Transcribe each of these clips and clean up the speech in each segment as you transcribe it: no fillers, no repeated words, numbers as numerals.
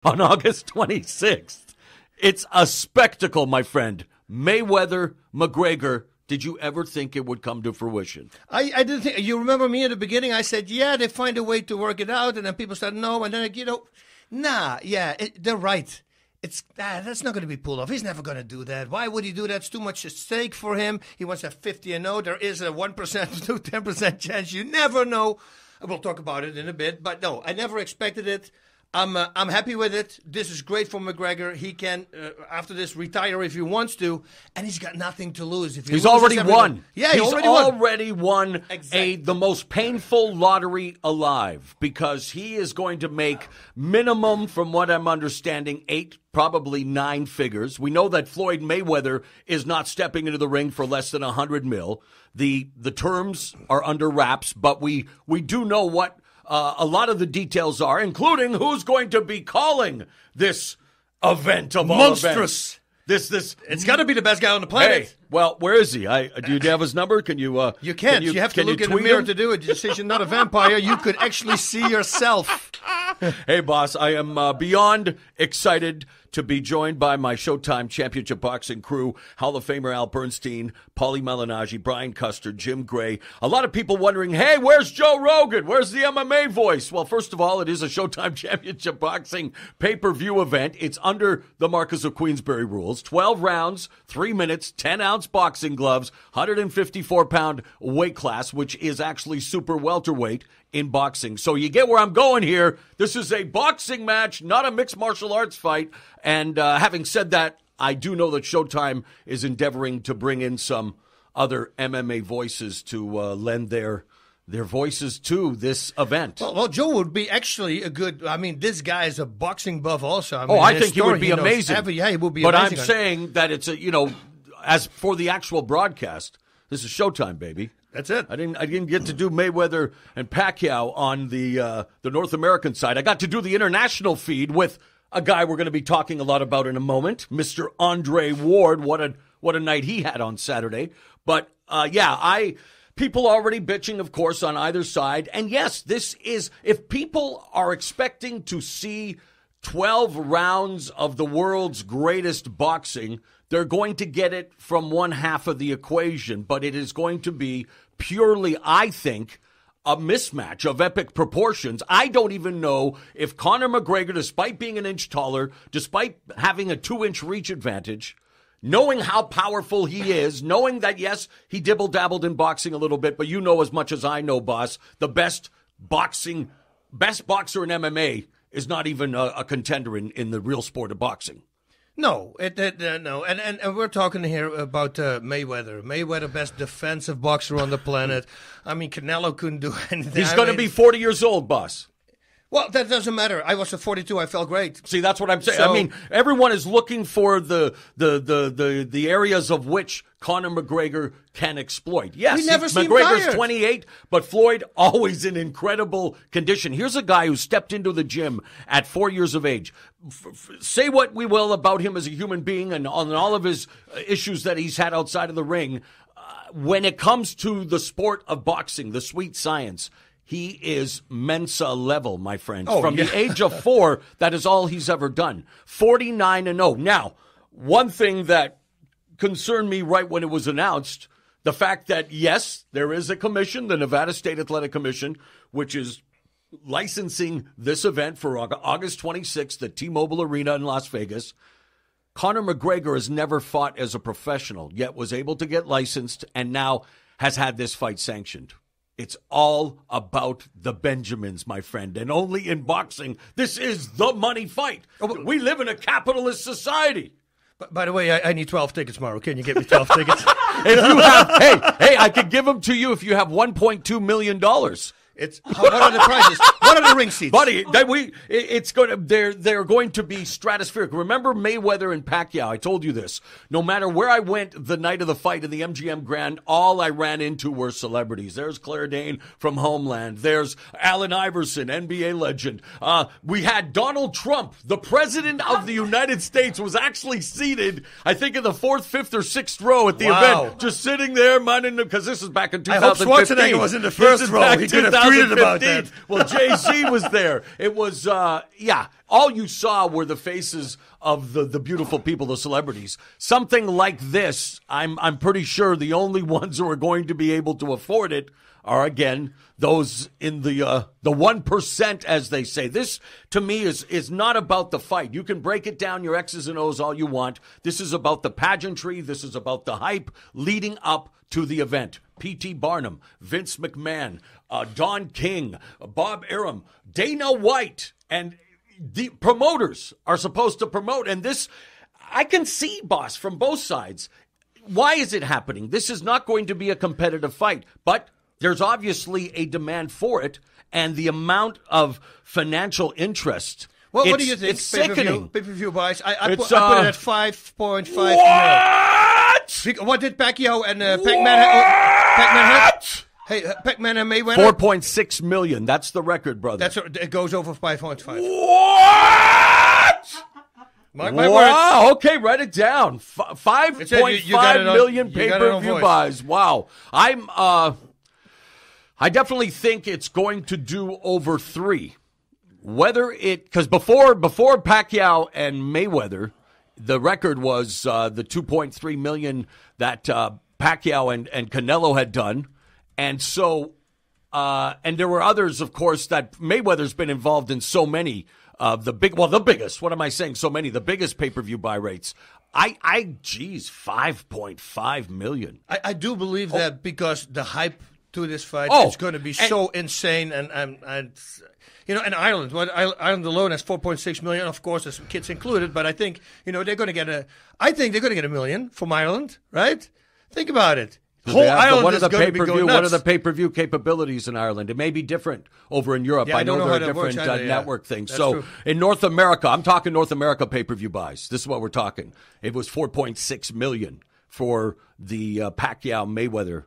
on August 26th. It's a spectacle, my friend. Mayweather, McGregor. Did you ever think it would come to fruition? I didn't think. You remember me at the beginning? I said, yeah, they find a way to work it out. And then people said, no. And then, they're right. That's not going to be pulled off. He's never going to do that. Why would he do that? It's too much at stake for him. He wants to have 50-0. There is a 1% to 10% chance. You never know. We'll talk about it in a bit. But no, I never expected it. I'm happy with it. This is great for McGregor. He can, after this, retire if he wants to, and he's got nothing to lose. If he's already won. Yeah, he's already won exactly. The most painful lottery alive, because he is going to make minimum, from what I'm understanding, 8, probably 9 figures. We know that Floyd Mayweather is not stepping into the ring for less than $100 million. The terms are under wraps, but we do know what a lot of the details are, including who's going to be calling this event of monstrous. This it's got to be the best guy on the planet. Hey, well, where is he? Do you have his number? Can you? You can't. You have to look in the mirror to do it. Since you're not a vampire, you could actually see yourself. Hey, boss, I am beyond excited to be joined by my Showtime Championship Boxing crew, Hall of Famer Al Bernstein, Paulie Malignaggi, Brian Custer, Jim Gray. A lot of people wondering, hey, where's Joe Rogan? Where's the MMA voice? Well, first of all, it is a Showtime Championship Boxing pay-per-view event. It's under the Marquess of Queensberry rules. 12 rounds, 3 minutes, 10-ounce boxing gloves, 154-pound weight class, which is actually super welterweight in boxing. So you get where I'm going here. This is a boxing match, not a mixed martial arts fight. And having said that, I do know that Showtime is endeavoring to bring in some other MMA voices to lend their voices to this event. Well, Joe would be actually a good. I mean, this guy is a boxing buff, also. I think he would be amazing. He would be. But amazing. I'm saying that it's as for the actual broadcast, this is Showtime, baby. That's it. I didn't get to do Mayweather and Pacquiao on the North American side. I got to do the international feed with a guy we're going to be talking a lot about in a moment, Mr. Andre Ward. What a night he had on Saturday. But people already bitching, of course, on either side. And yes, this is, if people are expecting to see 12 rounds of the world's greatest boxing, they're going to get it from one half of the equation. But it is going to be purely, I think, a mismatch of epic proportions. I don't even know if Conor McGregor, despite being an inch taller, despite having a 2-inch reach advantage, knowing how powerful he is, knowing that, yes, he dibble-dabbled in boxing a little bit, but you know as much as I know, boss, the best boxer in MMA is not even a contender in the real sport of boxing. No, no, and we're talking here about Mayweather. Mayweather, best defensive boxer on the planet. I mean, Canelo couldn't do anything. He's going to be 40 years old, boss. Well, that doesn't matter. I was at 42. I felt great. See, that's what I'm saying. So, I mean, everyone is looking for the areas of which Conor McGregor can exploit. Yes, we never see McGregor's him 28, but Floyd always in incredible condition. Here's a guy who stepped into the gym at 4 years of age. Say what we will about him as a human being and on all of his issues that he's had outside of the ring. When it comes to the sport of boxing, the sweet science, he is Mensa level, my friend. From the age of 4, that is all he's ever done. 49-0. Now, one thing that concerned me right when it was announced, the fact that, yes, there is a commission, the Nevada State Athletic Commission, which is licensing this event for August 26th at T-Mobile Arena in Las Vegas. Conor McGregor has never fought as a professional, yet was able to get licensed and now has had this fight sanctioned. It's all about the Benjamins, my friend, and only in boxing. This is the money fight. We live in a capitalist society. By the way, I need 12 tickets, Mauro. Can you get me 12 tickets? If you have, hey, I could give them to you if you have $1.2 million. What are the prizes? What are the ring seats, buddy? They're going to be stratospheric. Remember Mayweather and Pacquiao? I told you this. No matter where I went the night of the fight in the MGM Grand, all I ran into were celebrities. There's Claire Dane from Homeland. There's Allen Iverson, NBA legend. We had Donald Trump, the president of the United States, was actually seated, I think, in the 4th, 5th, or 6th row at the event, just sitting there minding, because this is back in 2015. I hope Schwarzenegger was in the first row. He could have tweeted about that. Well, Jay Jay-Z was there. It was, all you saw were the faces of the beautiful people, the celebrities. Something like this, I'm pretty sure the only ones who are going to be able to afford it are, again, those in the 1%, as they say. This, to me, is not about the fight. You can break it down, your X's and O's all you want. This is about the pageantry. This is about the hype leading up to the event. P.T. Barnum, Vince McMahon, Don King, Bob Arum, Dana White, and the promoters are supposed to promote. And this, I can see, boss, from both sides. Why is it happening? This is not going to be a competitive fight, but there's obviously a demand for it, and the amount of financial interest. What do you think? It's sickening. Pay-per-view buys. I put it at 5.5 what? million. What did Pacquiao and Pac-Man? Hey, Pac-Man and Mayweather? 4.6 million. That's the record, brother. It goes over 5.5. What? My wow. words. Okay, write it down. 5.5 million pay-per-view buys. Wow. I definitely think it's going to do over 3. Because before Pacquiao and Mayweather, the record was the 2.3 million that Pacquiao and Canelo had done. And so, and there were others, of course, that Mayweather's been involved in so many of the biggest, what am I saying? So many, the biggest pay-per-view buy rates. 5.5 million. I do believe that because the hype to this fight is going to be so insane, and in Ireland, Ireland alone has 4.6 million. Of course, there's some kids included, but I think they're going to get a $1 million from Ireland, right? Think about it. Whole Ireland is going to be going nuts. What are the pay-per-view capabilities in Ireland? It may be different over in Europe. Yeah, I know don't there know are how that different works either, network things. That's So true. in North America, I'm talking North America pay-per-view buys. This is what we're talking. It was 4.6 million for the Pacquiao-Mayweather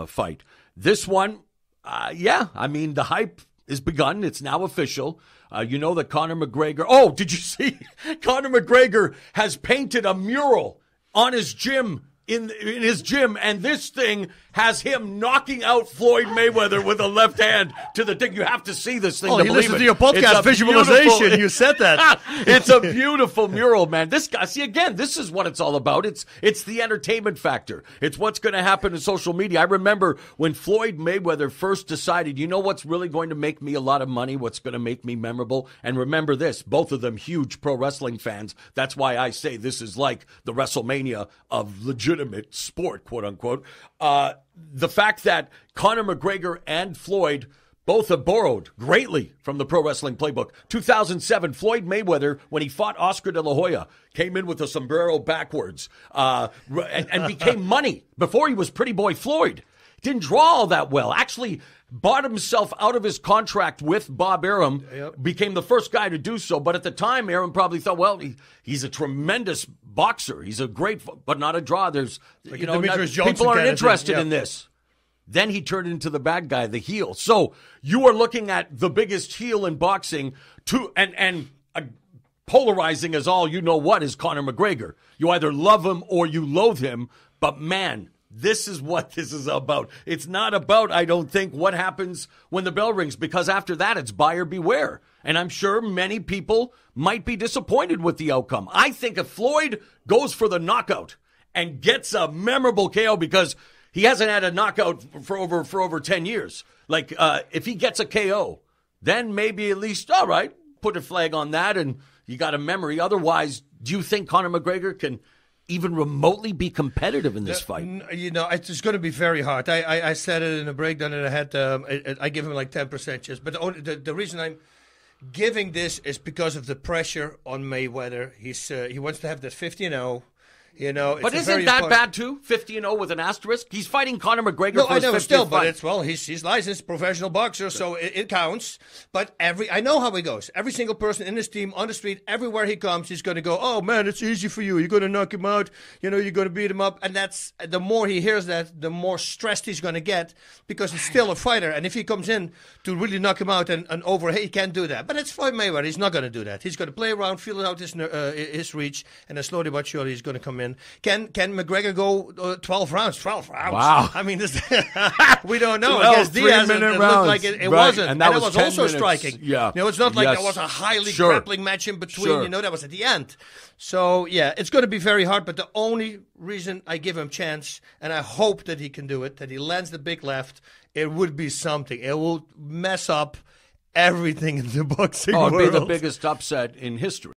fight. This one, the hype is begun. It's now official. You know that Conor McGregor. Oh, did you see? Conor McGregor has painted a mural on his gym. In his gym, and this thing has him knocking out Floyd Mayweather with a left hand to the dick. You have to see this thing to believe it. Listen to your podcast visualization. You said that. It's a beautiful mural, man. This guy, see, again, this is what it's all about. It's the entertainment factor. It's what's going to happen in social media. I remember when Floyd Mayweather first decided, you know what's really going to make me a lot of money, what's going to make me memorable? And remember this, both of them huge pro wrestling fans. That's why I say this is like the WrestleMania of legitimate sport, quote unquote. The fact that Conor McGregor and Floyd both have borrowed greatly from the pro wrestling playbook. 2007, Floyd Mayweather, when he fought Oscar de la Hoya, came in with a sombrero backwards and became money before he was Pretty Boy Floyd. Didn't draw all that well. Actually bought himself out of his contract with Bob Arum, became the first guy to do so. But at the time, Arum probably thought, well, he's a tremendous boxer. He's a great, but not a draw. There's, people aren't interested in this. Then he turned into the bad guy, the heel. So you are looking at the biggest heel in boxing, and polarizing as all you know what is Conor McGregor. You either love him or you loathe him, but man, this is what this is about. It's not about, I don't think, what happens when the bell rings, because after that, it's buyer beware. And I'm sure many people might be disappointed with the outcome. I think if Floyd goes for the knockout and gets a memorable KO, because he hasn't had a knockout for over 10 years. Like, if he gets a KO, then maybe at least, all right, put a flag on that and you got a memory. Otherwise, do you think Conor McGregor can even remotely be competitive in this fight? It's going to be very hard. I said it in a breakdown that I had. I give him like 10% chance. But the reason I'm giving this is because of the pressure on Mayweather. He wants to have that 50-0. But isn't that bad too? 50-0 with an asterisk. He's fighting Conor McGregor. No, for his I know 50th still, fight. but he's licensed professional boxer, so it counts. But I know how he goes. Every single person in his team on the street, everywhere he comes, he's going to go, "Oh man, it's easy for you. You're going to knock him out. You're going to beat him up." And that's the more he hears that, the more stressed he's going to get, because he's still a fighter. And if he comes in to really knock him out and over, he can't do that. But it's Floyd Mayweather. He's not going to do that. He's going to play around, feel out his reach, and then slowly but surely he's going to come in in. Can McGregor go 12 rounds? 12 rounds. Wow. I mean, this, we don't know. 12 Against Diaz, it looked rounds. like it Right. wasn't. And that was it was 10 also minutes. striking. Yeah. It's not like Yes. there was a highly Sure. grappling match in between. Sure. That was at the end. So, yeah, it's going to be very hard. But the only reason I give him chance, and I hope that he can do it, that he lands the big left, it would be something. It will mess up everything in the boxing Oh, it'd world. be the biggest upset in history.